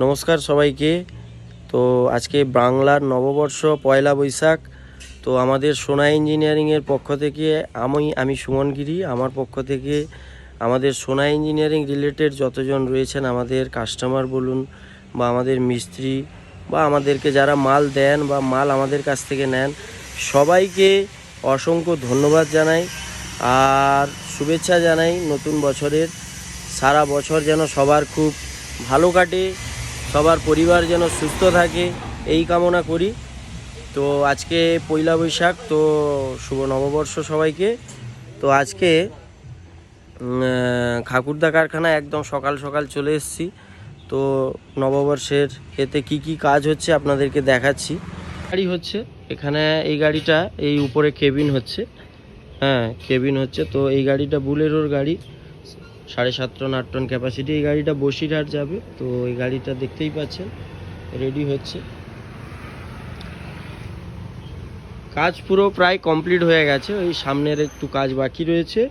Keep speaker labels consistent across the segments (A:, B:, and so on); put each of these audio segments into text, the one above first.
A: নমস্কার সবাইকে। তো আজকে বাংলার নববর্ষ পয়লা বৈশাখ। তো আমাদের সোনা ইঞ্জিনিয়ারিংয়ের পক্ষ থেকে আমি সুমন গিরি, আমার পক্ষ থেকে আমাদের সোনা ইঞ্জিনিয়ারিং রিলেটেড যতজন রয়েছেন, আমাদের কাস্টমার বলুন বা আমাদের মিস্ত্রি বা আমাদেরকে যারা মাল দেন বা মাল আমাদের কাছ থেকে নেন, সবাইকে অসংখ্য ধন্যবাদ জানাই আর শুভেচ্ছা জানাই নতুন বছরের। সারা বছর যেন সবার খুব ভালো কাটে, সবার পরিবার যেন সুস্থ থাকে, এই কামনা করি। তো আজকে পয়লা বৈশাখ, তো শুভ নববর্ষ সবাইকে। তো আজকে খাকুরদা কারখানা একদম সকাল সকাল চলে এসেছি। তো নববর্ষের এতে কি কি কাজ হচ্ছে আপনাদেরকে দেখাচ্ছি। গাড়ি হচ্ছে এখানে, এই গাড়িটা এই উপরে কেবিন হচ্ছে, কেবিন হচ্ছে। তো এই গাড়িটা বুলেরোর গাড়ি, 7.5 টন 8 টন ক্যাপাসিটি। এই গাড়িটা বসিরহাট যাবে। তো এই গাড়িটা দেখতেই পাচ্ছেন রেডি হচ্ছে। কাজ পুরো প্রায় কমপ্লিট হয়ে গেছে, ওই সামনের একটু কাজ বাকি রয়েছে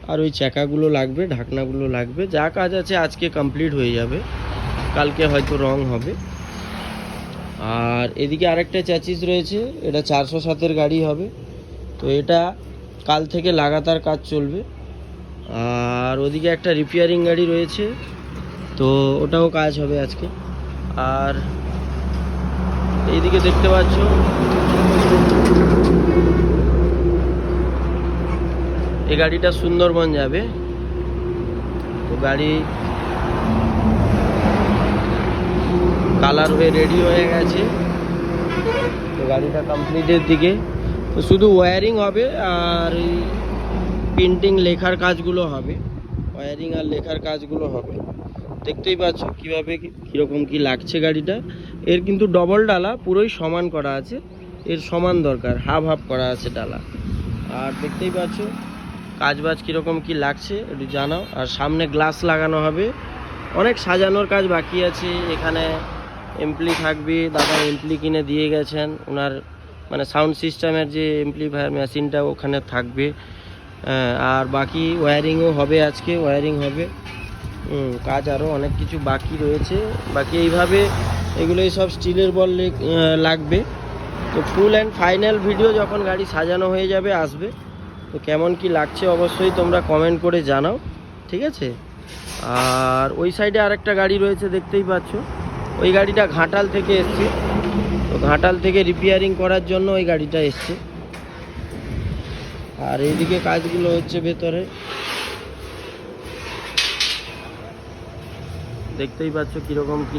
A: আর ওই চাকাগুলো লাগবে, ঢাকনাগুলো লাগবে। যা কাজ আছে আজকে কমপ্লিট হয়ে যাবে, কালকে হয়তো রং হবে। আর এদিকে আরেকটা চ্যাচিস রয়েছে, এটা 407-এর গাড়ি হবে। তো এটা কাল থেকে লাগাতার কাজ চলবে। আর ওদিকে একটা রিপেয়ারিং গাড়ি রয়েছে, তো ওটাও কাজ হবে আজকে। আর এইদিকে দেখতে পাচ্ছ এই গাড়িটা সুন্দরবন যাবে। তো গাড়ি কালার হয়ে রেডি হয়ে গেছে, তো গাড়িটা কমপ্লিটের দিকে। তো শুধু ওয়্যারিং হবে আর প্রিন্টিং লেখার কাজগুলো হবে, ওয়্যারিং আর লেখার কাজগুলো হবে। দেখতেই পাচ্ছ কীভাবে কীরকম কি লাগছে গাড়িটা। এর কিন্তু ডবল ডালা পুরোই সমান করা আছে, এর সমান দরকার, হাফ হাফ করা আছে ডালা। আর দেখতেই পাচ্ছ কাজবাজ কীরকম কি লাগছে একটু জানাও। আর সামনে গ্লাস লাগানো হবে, অনেক সাজানোর কাজ বাকি আছে। এখানে এমপ্লি থাকবে, দাদা এমপ্লি কিনে দিয়ে গেছেন, ওনার মানে সাউন্ড সিস্টেমের যে এমপ্লিফায়ার মেশিনটা ওখানে থাকবে। আর বাকি ওয়্যারিংও হবে, আজকে ওয়্যারিং হবে। কাজ আরও অনেক কিছু বাকি রয়েছে। বাকি এইভাবে এগুলোই সব স্টিলের বল লাগবে। তো ফুল অ্যান্ড ফাইনাল ভিডিও যখন গাড়ি সাজানো হয়ে যাবে আসবে। তো কেমন কি লাগছে অবশ্যই তোমরা কমেন্ট করে জানাও, ঠিক আছে। আর ওই সাইডে আরেকটা গাড়ি রয়েছে দেখতেই পাচ্ছ, ওই গাড়িটা ঘাটাল থেকে এসছে। তো ঘাটাল থেকে রিপেয়ারিং করার জন্য ওই গাড়িটা এসছে। আর এইদিকে কাজগুলো হচ্ছে ভেতরে, দেখতেই পাচ্ছ কীরকম কি